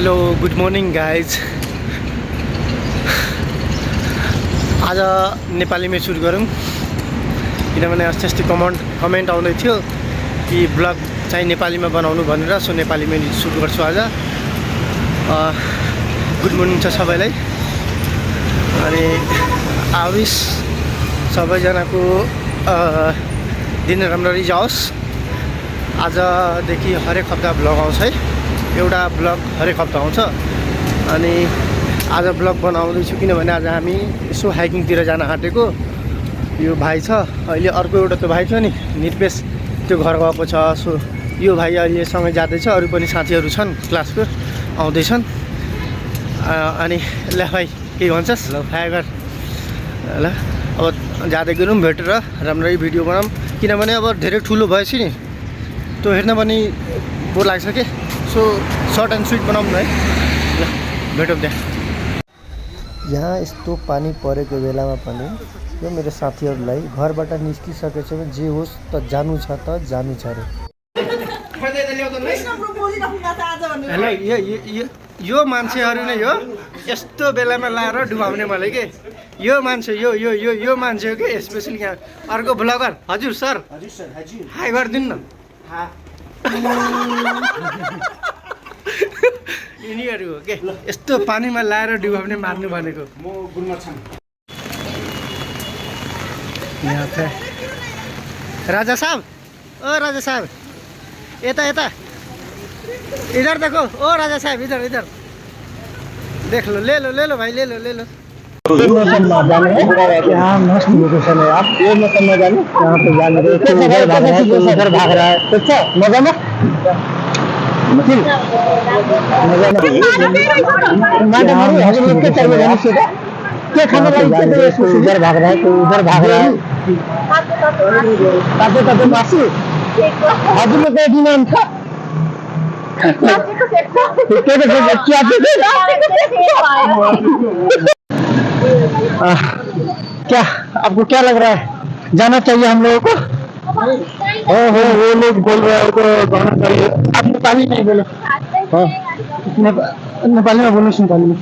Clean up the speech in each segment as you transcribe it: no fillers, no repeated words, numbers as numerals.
Hello good morning guys. आज नेपालीमै सुरु गरौँ किनभने अस्ति कमेन्ट आउँदै थियो कि ब्लग चाहिँ नेपालीमा बनाउनु भनेर। सो नेपालीमै सुरु गर्छु आज। गुड मर्निङ छ सबैलाई अनि आविस सबैजनाको दिन राम्ररी जाओस्। आजदेखि हरेक हप्ता ब्लग आउँछ है, एउटा ब्लग हरेक हप्ता आउँछ। अनि आज ब्लग बनाउँदैछु किनभने आज हामी यसो हाइकिङतिर जान आँटेको। यो भाइ छ, अहिले अर्को एउटा त्यो भाइ थियो नि निर्पेश, त्यो घर गएको छ। सो यो भाइ अहिले सँगै जाँदैछ, अरू पनि साथीहरू छन् क्लासको आउँदैछन्। अनि ल भाइ के भन्छस्? ल हाई गर ल। अब जाँदै गरौँ, भेटेर राम्ररी भिडियो बनाऊँ किनभने अब धेरै ठुलो भएपछि नि त्यो हेर्न पनि बोर लाग्छ के। सो सर्ट एन्ड स्विट बनाऊँ न है। ल भेटौँ त्यहाँ। यहाँ यस्तो पानी परेको बेलामा पनि यो मेरो साथीहरूलाई घरबाट निस्किसकेछ भने जे होस् त जानु छ त जानु छ अरे। यो मान्छेहरू नै हो यस्तो बेलामा लाएर डुबाउने मलाई के। यो मान्छे यो मान्छे हो कि स्पेसली यहाँ अर्को ब्लगर। हजुर सर, हाई गरिदिनु न। यिनीहरू हो के यस्तो पानीमा लाएर डुबाउने मार्नु भनेको। म गुरमा छन् यहाँ थे राजा साहब। ओ राजा साहब यता यता इधर देखो। ओ राजा साहब इधर इधर देख लो, ले लो भाई, ले लो। मौसम में जाने यहाँ मस्त लोकेशन है। आप ये मौसम में जाने यहाँ पे जाने उधर भाग रहा है, उधर भाग रहा है। अच्छा मजा ना क्या खाना उधर भाग रहा है, उधर भाग रहा है। ताजे मासू हजुर में डिमांड था। क्या आपको क्या लग रहा है, जाना चाहिए हम लोगों को? वो लोग बोल रहे हैं को जाना चाहिए। आप नेपाली नहीं बोलो। नेपाली में बोल्नुहोस् नेपाली में।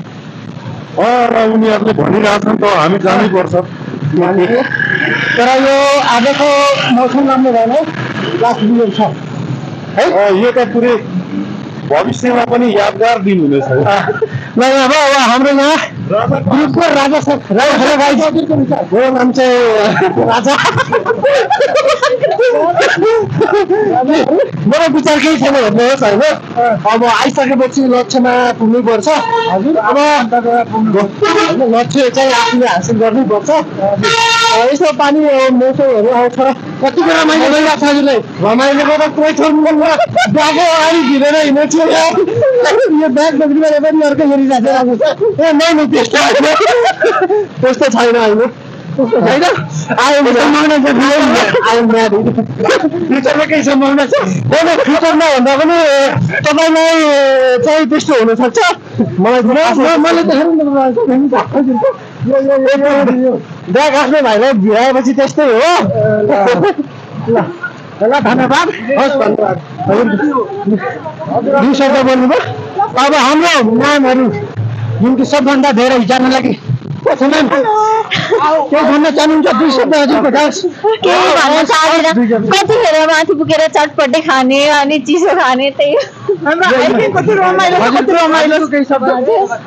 उनीहरूले भनिरहेको छन् त हामी जानै पर्छ। तर यो आजको मौसम राम्रो भएन, लास्ट बियर छ है। यो त पुरै भविष्यमा पनि यादगार दिन हुनेछ। ल अब हाम्रो यहाँ ग्रुपको राजा सर, मेरो नाम चाहिँ राजा। मेरो विचार केही छैन भन्नुहोस् होइन। अब आइसकेपछि लक्ष्यमा पुग्नै पर्छ। हजुर अब लक्ष्य चाहिँ आफूले हासिल गर्नै पर्छ। यसो पानी मौसमहरू आउँछ, कतिको रमाइलो भइरहेको छ हजुरलाई। रमाइलोको त कोही छोड्नु ब्यागो अगाडि भिरेर हिँडेको छु। यो ब्याग बोक्ने पनि अर्कै हेरिरहेको छ। ए नै त्यस्तो होइन, त्यस्तो छैन होइन, त्यस्तो छैन। आयो सम्भावना फ्युचरमा केही सम्भावना छ। फ्युचरमा भन्दा पनि तपाईँलाई चाहिँ त्यस्तो हुनसक्छ। मलाई ब्याग आफ्नै भाइलाई भिराएपछि त्यस्तै हो। ल धन्यवाद, हस् धन्यवाद। दुई शब्द बोल्नुभयो। अब हाम्रो नामहरू जुन कि सबभन्दा धेरै जानलाई के भन्न चाहनुहुन्छ? दुई शब्द हजुरको दास। केही भन्न चाहदैन, कतिखेर माथि पुगेर चटपटे खाने अनि चिसो खाने त्यही कति रमाइलो केही शब्द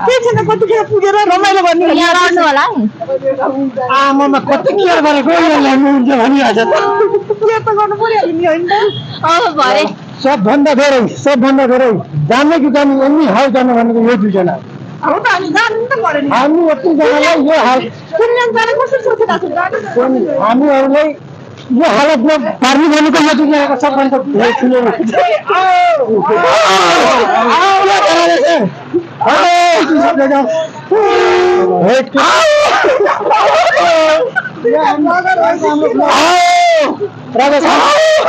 के छैन। कतिखेर पुगेर रमाइलो भन्ने यहाँ रहनु होला नि। आमामा कति केयर गरेको हुन्छ भनिरहेछ त। के त गर्नु पर्यो नि होइन त। अब भरे सबभन्दा धेरै जान्ने कि जान्ने यही हाल जानु भनेको यो दुईजना। अब त हामी जानु त पर्यो नि। हामी यतिजनालाई यो हाल हामीहरूलाई यो हालतमा पार्नु भनेको यो दुईजनाको सबभन्दा ठुलो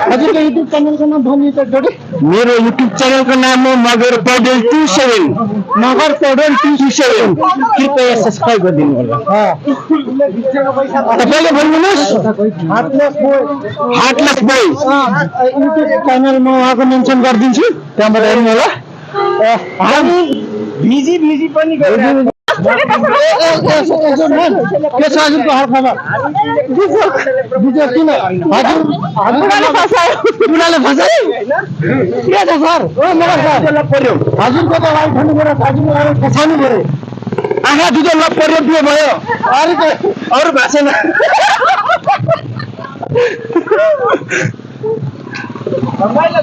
हजुरको युट्युब च्यानलको नाम भनिदिनु त जोडी। मेरो युट्युब च्यानलको नाम हो मगर पौडेल 27। मगर पौडेल 27 कृपया सब्सक्राइब गरिदिनु होला। तपाईँले भन्नुहोस् हार्टलेस बोय युट्युब च्यानल म उहाँको मेन्सन गरिदिन्छु, त्यहाँबाट हेर्नु होला। हामी भिजी पनि गयो के छ हजुरको हालखबर बुझ्यो किन हजुरले फसायो के छ सर ओ मेरो सर पर्यो हजुरको त वाइफ भन्नु पर्यो हजुरले फसाउनु पर्यो आँखा दुधो लप पर्यो त्यो भयो अरू भएको छैन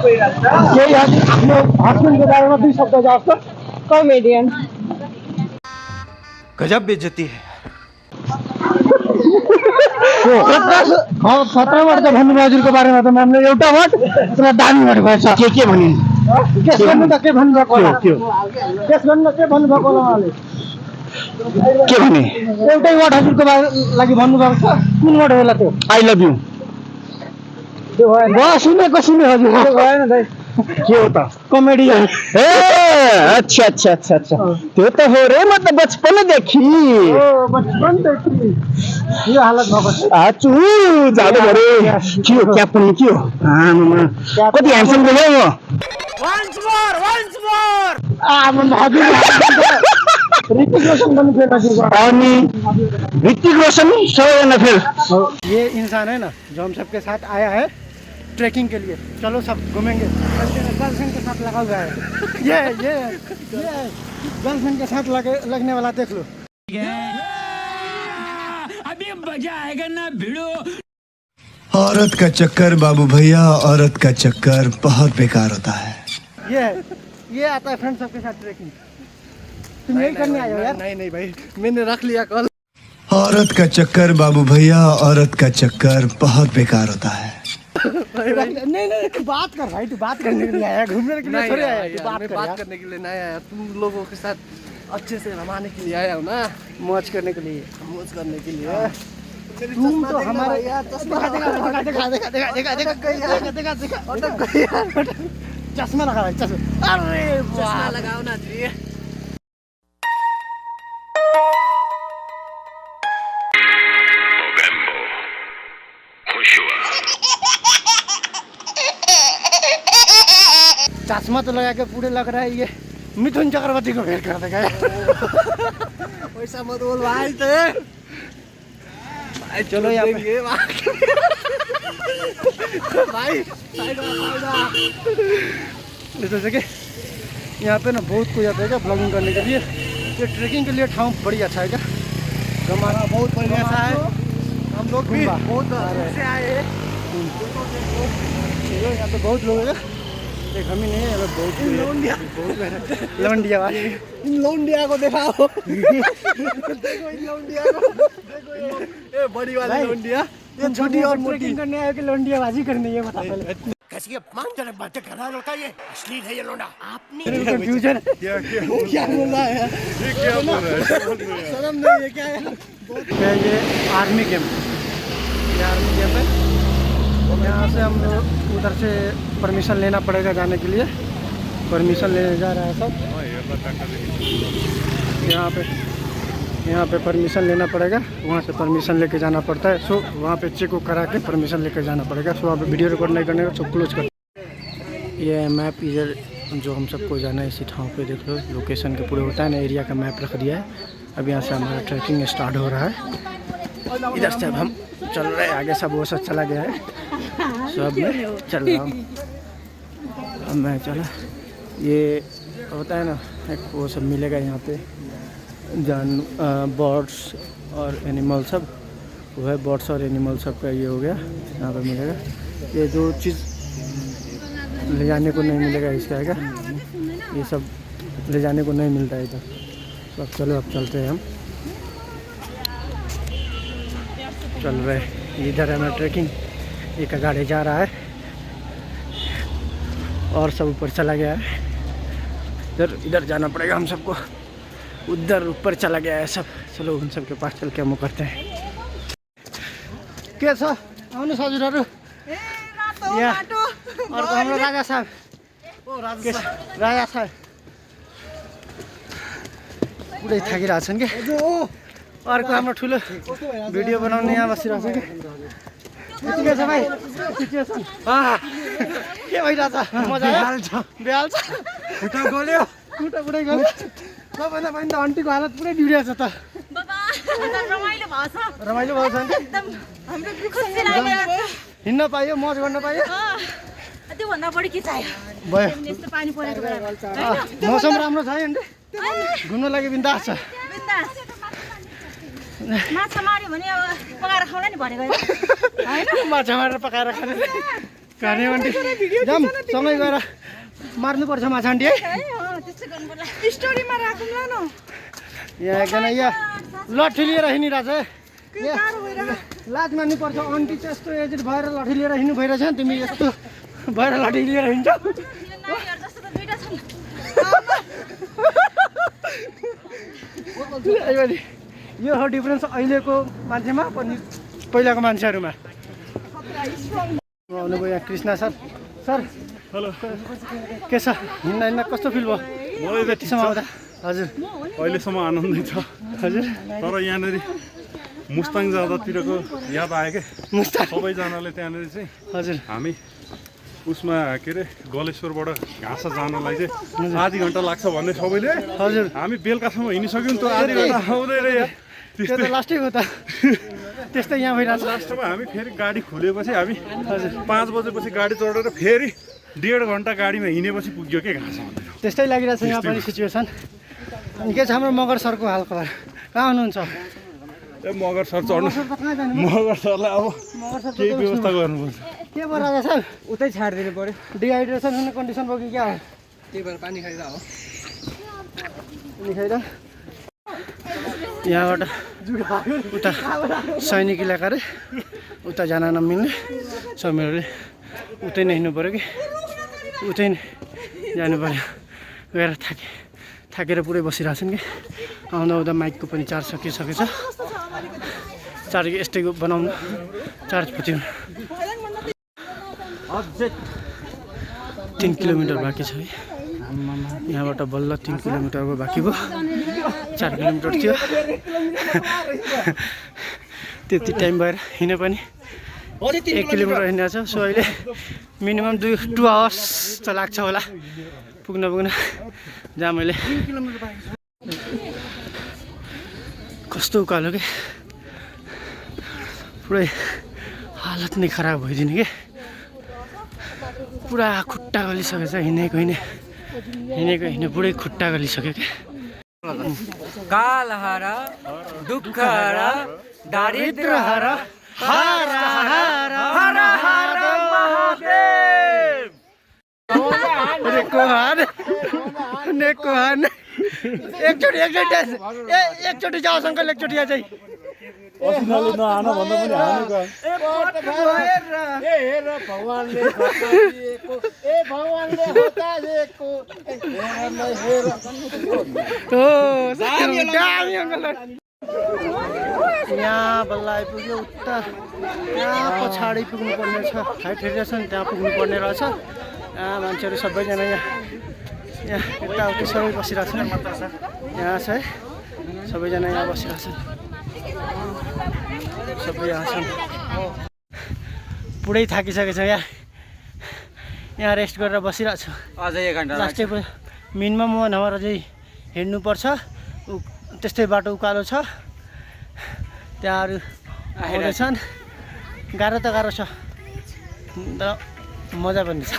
केही आफ्नो हस्बेन्डको बारेमा 2 शब्द जस्तो कॉमेडियन गजब बेइज्जती है 17 वर्ष भन्नुभयो हजुरको बारेमा त म्यामले एउटा वर्ड तर दामी वर्ड भएछ के भनिन् केस गर्नु त के भन्नुभएको होला केस गर्नु त के भन्नुभएको होला उहाँले के भने एउटै वर्ड हजुरको लागि भन्नुभएको छ कुन वर्ड होला त्यो आई लभ यु सुनेको सुने हजुर भएन दाइ के हो त कमेडियन ए अच्छा त्यो त हो रे म त बचपनदेखि बचपनदेखि यो हालत भएको छ आचु जादु भरे के हो क्या पनि के हो आमामा कति ह्यान्डसम देख्यो म वन्स मोर हजुर ऋतिक रोशन बन्नु थियो हजुरको अनि ऋतिक रोशन सबैजना फेल ये इंसान है ना जो हम सबके साथ आया है ट्रैकिंग के लिए चलो सब घूमेंगे गर्लफ्रेंड के साथ लगा हुआ है ये गर्लफ्रेंड के साथ लगने वाला देख लो अभी मजा आएगा ना भिड़ो। औरत का चक्कर बाबू भैया औरत का चक्कर बहुत बेकार होता है ये आता है फ्रेंड सबके साथ ट्रैकिंग तुम यही करने आए हो यार नहीं भाई मैंने रख लिया कॉल औरत का चक्कर बाबू भैया औरत का चक्कर बहुत बेकार होता है नहीं तू बात कर भाई तू बात करने के लिए आया घूमने के लिए थोड़ी आया तू बात करने के लिए नहीं आया तुम लोगों के साथ अच्छे से रमाने के लिए आया हो ना मौज करने के लिए तुम तो हमारा यार चश्मा लगा भाई चश्मा अरे चश्मा लगाओ ना जी चश्मा तो लगा के पूरे लग रहा है ये मिथुन चक्रवर्ती को भेंट कर देगा वैसा मत बोल भाई तो भाई चलो यहाँ पे भाई तो देखे यहाँ पे ना बहुत कोई आता है क्या ब्लॉगिंग करने के लिए ये ट्रैकिंग के लिए ठाव बड़ी अच्छा है क्या गमाना बहुत बढ़िया सा है हम लोग भी बहुत से आए हैं यहाँ पे बहुत लोग हैं एक हम ही नहीं है बहुत लौंडिया भाई इन लौंडिया को दिखाओ देखो इन लौंडिया को देखो ये बड़ी वाली लौंडिया ये छोटी और मोटी करने आए कि लौंडिया बाजी करने ये बता पहले कैसी अपमानजनक बातें कर रहा है लड़का ये असली है ये लौंडा आपने कंफ्यूजन क्या बोल रहा है ये क्या बोल रहा है शर्म नहीं है क्या है ये आर्मी कैंप है यहाँ से हम लोग उधर से परमिशन लेना पड़ेगा जाने के लिए परमिशन लेने जा रहा है सब यहाँ पे परमिशन लेना पड़ेगा वहाँ से परमिशन लेके जाना पड़ता है सो वहाँ पे चेक करा के परमिशन लेके जाना पड़ेगा सो वहाँ पे वीडियो रिकॉर्ड नहीं करने का सब क्लोज कर ये मैप इधर जो हम सबको जाना है इसी ठाव पे देख लो लोकेशन के पूरे होता है ना एरिया का मैप रख दिया है अब यहाँ से हमारा ट्रैकिंग स्टार्ट हो रहा है इधर से अब हम चल रहे हैं आगे सब वो सब चला गया है सब मैं चल रहा हूँ अब मैं चला ये होता है ना एक वो सब मिलेगा यहाँ पे बर्ड्स और एनिमल सब वो है बर्ड्स और एनिमल सब का ये हो गया यहाँ पे मिलेगा ये जो चीज़ ले जाने को नहीं मिलेगा इसका है ये सब ले जाने को नहीं मिलता है इधर तो अब चलो अब चलते हैं हम चल रहे इधर है मैं ट्रैकिंग एक गाड़ी जा रहा है और सब ऊपर चला गया है इधर जाना पड़ेगा हम सबको उधर ऊपर चला गया है सब चलो उन सब के पास चल के हम करते हैं के छ आउनु हजुरहरु और हाम्रो राजा साहब राजा साहब पुरै थाकिरहेको छन् के अर्को हाम्रो ठुलो भिडियो बनाउने यहाँ बसिरहेको छ के छ भाइ सिचुएसन के भइरहेछ मजा हाल्छ बेहाल्छ खुट्टा गल्यो खुट्टा पुरै गल्यो सबैभन्दा पनि त आन्टीको हालत पुरै बिग्रिएको छ त रमाइलो भएछ रमाइलो भएको छ नि एकदम हाम्रो खुसी लाग्यो हिँड्न पायो मज गर्न पायो त्योभन्दा बढी के चाहियो भयो यस्तो पानी परेको बेलामा मौसम राम्रो छ है आन्टी घुम्न लागि बिन्दास छ माछा मार्यो भने अब पकाएर खाउला नि भनेको माछा मारेर पकाएर खाने खाने आन्टी जाम सँगै गएर मार्नुपर्छ माछा आन्टी है त्यस्तो गर्नु पर्ला स्टोरीमा राखौँला न यहाँ एकजना यहाँ लट्ठी लिएर हिँडिरहेछ लाज मान्नुपर्छ आन्टी चाहिँ यस्तो एजेड भएर लट्ठी लिएर हिँड्नु भइरहेछ नि तिमी यस्तो भएर लट्ठी लिएर हिँड्छौ यो हो डिफरेन्स अहिलेको मान्छेमा पनि पहिलाको मान्छेहरूमा आउनुभयो यहाँ कृष्ण सर सर हेलो के छ हिँड्दा कस्तो फिल भयो मलाई त ठिक छ आउँदा हजुर अहिलेसम्म आनन्दै छ हजुर तर यहाँनिर मुस्ताङ जाँदातिरको याद आयो क्या मुस्ताङ सबैजनाले त्यहाँनिर चाहिँ हजुर हामी उसमा के अरे गलेश्वरबाट घाँस जानलाई चाहिँ आधी घन्टा लाग्छ भन्ने सबैले हजुर हामी बेलुकासम्म हिँडिसक्यौँ त आधी घन्टा आउँदैन यार त्यो त लास्टै हो त त्यस्तै यहाँ भइरहेको छ लास्टमा हामी फेरि गाडी खोलेपछि हामी हजुर 5 बजेपछि गाडी चढेर फेरि 1.5 घन्टा गाडीमा हिँडेपछि पुग्यो के घाँस भन्दै त्यस्तै लागिरहेको छ यहाँ पनि सिचुएसन अनि के छ हाम्रो मगर सरको हालखबर कहाँ हुनुहुन्छ ए मगर सर चढ्नु मगर सरलाई अब केही व्यवस्था गर्नुपर्छ के भयो राजा सर उतै छाडिदिनु पर्यो डिहाइड्रेसन हुने कन्डिसन भयो कि क्या हो त्यही भएर पानी खाइरह हो अनि खै र यहाँबाट उता सैनिक इलाका रे उता जान नमिल्ने समीरहरूले उतै नै हिँड्नु पऱ्यो कि उतै नै जानु पऱ्यो गएर थाकेर पुरै बसिरहेछन् कि आउँदा आउँदा माइकको पनि चार्ज सकिसकेछ चार्ज यस्तै बनाउनु चार्ज फुट्यो 3 किलोमिटर बाँकी छ है यहाँबाट बल्ल 3 किलोमिटरको बाँकी भयो 4 किलोमिटर थियो त्यति टाइम भएर हिँडे पनि 1 किलोमिटर हिँडेको छ सो अहिले मिनिमम 2 आवर्स त लाग्छ होला पुग्न जहाँ मैले कस्तो उकालो के पुरै हालत नै खराब भइदिने के पुरा खुट्टा गलिसकेछ हिँडेको हिँडे पुरै खुट्टा गलिसक्यो क्या काल हर दुःख हर दारिद्र हर हर हर हर हर महादेव नेको हान एकचोटि जाओस् अङ्कल एकचोटि यहाँ चाहिँ असिनाले नआन भन्दा पनि हानेको यहाँ बल्ल आइपुग्यो उता यहाँ पछाडि पुग्नु पर्ने छ हाइट हेरेछ नि त्यहाँ पुग्नु पर्ने रहेछ यहाँ मान्छेहरू सबैजना यहाँ यताउति सबै बसिरहेको छ यहाँ छ है सबैजना यहाँ बसिरहेको छ सबै यहाँ छन् पुरै थाकिसकेको छ यहाँ रेस्ट गरेर बसिरहेको छु अझै 1 घन्टा लास्टै मिनिमम 1 आवर अझै हिँड्नुपर्छ त्यस्तै बाटो उकालो छ त्यहाँहरू आउँदैछन् गाह्रो त गाह्रो छ तर मजा पनि छ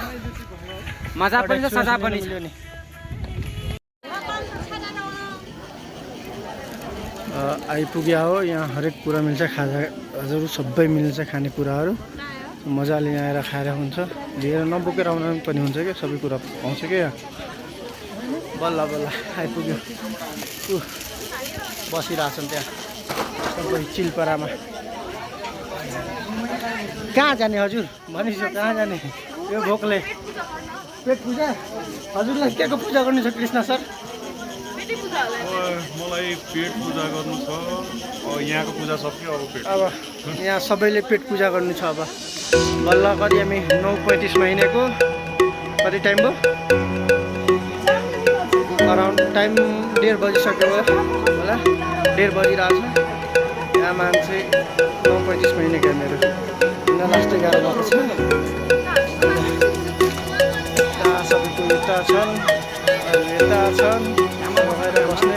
मजा पनि छ सजा पनि छ आइपुग्या हो यहाँ हरेक कुरा मिल्छ खाजाहरू सबै मिल्छ खानेकुराहरू मजाले यहाँ आएर खाएर हुन्छ लिएर नबोकेर आउन पनि हुन्छ क्या सबै कुरा पाउँछ क्या यहाँ बल्ल बल्ल आइपुग्यो बसिरहेछन् त्यहाँ सबै चिलपारामा कहाँ जाने हजुर भनिसक्यो कहाँ जाने यो भोकले पेट पूजा हजुरलाई के को पूजा गर्नु छ कृष्ण सर मलाई पेट पूजा गर्नु छ यहाँको पूजा सकियो अब पेट अब यहाँ सबैले पेट पूजा गर्नु छ अब बल्ल कति हामी 9:35 मा हिँडेको कति टाइम भयो अराउन्ड टाइम 1:30 बजिसक्यो होला 1:30 बजिरहेको छ यहाँ मान्छे 9:35 मा हिँडेको मेरो हिँड्न लास्टै गाह्रो भएको छ यता सबैको यता छन् यता छन् बसेर बस्ने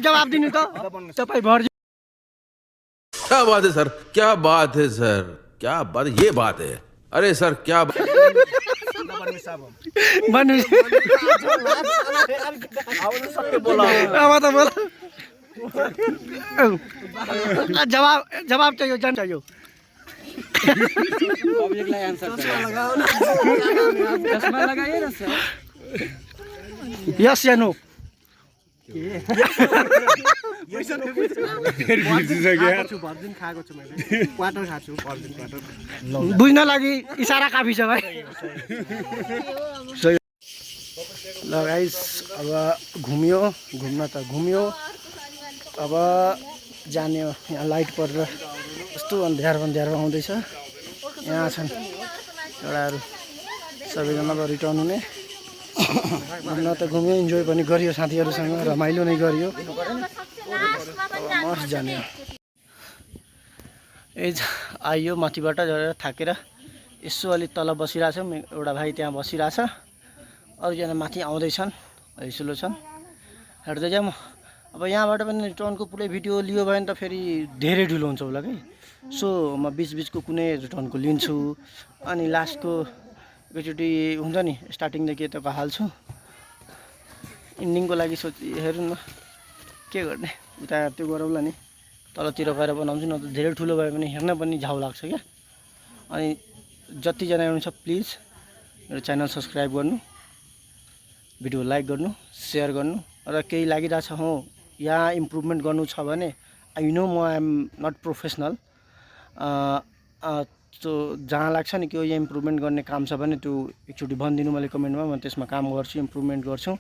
जवाब दिनु त तपाईँ भर क्या बात है सर, क्या बात है सर, क्या बात, ये बात है। अरे सर क्या भन्नु अब त बोल जवाब चाहियो जान चाहियो यस या नो बुझ्न लागि इसारा काफी छ भाइ ल गाइस अब घुम्यो घुम्न त घुम्यो अब जाने हो यहाँ लाइट परेर यस्तो अन्ध्यारो आउँदैछ यहाँ छन् एउटाहरू सबैजना अब रिटर्न हुने घुम्न त घुम्यो इन्जोय पनि गरियो साथीहरूसँग रमाइलो नै गरियो मस्त जाने एज आइयो माथिबाट झरेर थाकेर यसो अलिक तल बसिरहेछ एउटा भाइ त्यहाँ बसिरहेछ अरूजना माथि आउँदैछन् हैसुलो छन् हेर्दै जाउँ अब यहाँबाट पनि रिटर्नको पुरै भिडियो लियो भने त फेरि धेरै ठुलो हुन्छ होला कि सो म बिचबिचको कुनै रिटर्नको लिन्छु अनि लास्टको एकचोटि हुन्छ नि स्टार्टिङदेखि यताको हाल्छु इन्डिङको लागि हेरौँ न के गर्ने उता त्यो गरौँला नि तलतिर गएर बनाउँछु न त धेरै ठुलो भए पनि हेर्न पनि झाउ लाग्छ क्या अनि जतिजना हुनुहुन्छ प्लिज मेरो च्यानल सब्सक्राइब गर्नु भिडियो लाइक गर्नु सेयर गर्नु र केही लागिरहेछ हो यहाँ इम्प्रुभमेन्ट गर्नु छ भने आई नो म आइएम नट प्रोफेसनल सो जहाँ लाग्छ नि कि यहाँ इम्प्रुभमेन्ट गर्ने काम छ भने त्यो एकचोटि भनिदिनु मैले कमेन्टमा म त्यसमा काम गर्छु इम्प्रुभमेन्ट गर्छु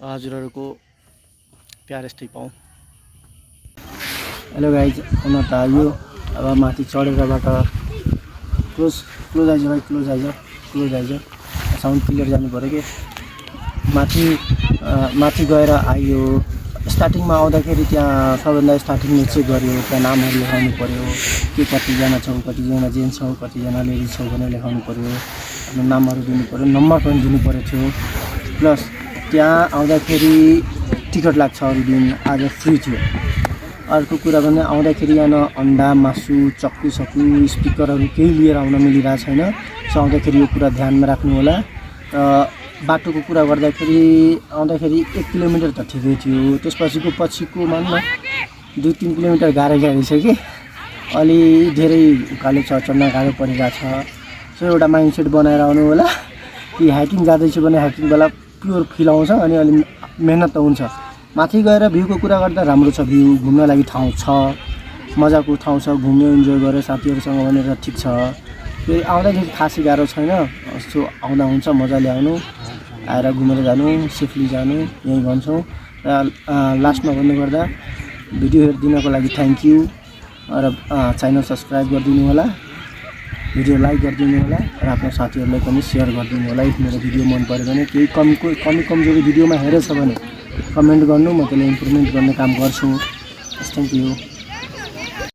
हजुरहरूको प्यार यस्तै पाऊँ हेलो गाइज हुन त आयो अब माथि चढेरबाट क्लोज आइज भाइ क्लोज आइज साउन्ड क्लियर जानु पऱ्यो कि माथि गएर आयो स्टार्टिङमा आउँदाखेरि त्यहाँ सबैभन्दा स्टार्टिङमा चेक गर्यो त्यहाँ नामहरू लेखाउनु पऱ्यो के कतिजना छौँ कतिजना जेन्ट्स छौँ कतिजना लेडिज छौँ भनेर लेखाउनु पऱ्यो आफ्नो नामहरू दिनु पऱ्यो नम्बर पनि दिनु परेको थियो प्लस त्यहाँ आउँदाखेरि टिकट लाग्छ अरू दिन आज फ्री थियो अर्को कुरा भने आउँदाखेरि यहाँ अन्डा मासु चक्कु स्पिकरहरू केही लिएर आउन मिलिरहेको छैन सो आउँदाखेरि यो कुरा ध्यानमा राख्नु होला बाटोको कुरा गर्दाखेरि आउँदाखेरि 1 किलोमिटर त ठिकै थियो पछिको मान्न 2-3 किलोमिटर गाह्रो छ कि अलि धेरै उकालो चढ्न गाह्रो परिरहेछ सो एउटा माइन्डसेट बनाएर आउनु होला कि हाइकिङ जाँदैछु भने हाइकिङ बेला प्योर फिल आउँछ अनि अलि मेहनत त हुन्छ माथि गएर भ्यूको कुरा गर्दा राम्रो छ भ्यू घुम्न लागि ठाउँ छ मजाको ठाउँ छ घुम्यो इन्जोय गरेर साथीहरूसँग भनेर ठिक छ फेरि आउँदाखेरि खासै गाह्रो छैन यस्तो आउँदा हुन्छ मजाले आउनु आएर घुमेर जानु सेफली जानु यही भन्छौँ र लास्टमा भन्नुपर्दा भिडियो हेरिदिनको लागि थ्याङ्क यू र च्यानल सब्सक्राइब गरिदिनु होला भिडियो लाइक गरिदिनु होला र आफ्नो साथीहरूलाई पनि सेयर गरिदिनु होला मेरो भिडियो मन पऱ्यो भने केही कमजोरी भिडियोमा हेरेछ भने कमेन्ट गर्नु म त्यसलाई इम्प्रुभमेन्ट गर्ने काम गर्छु थ्याङ्क यू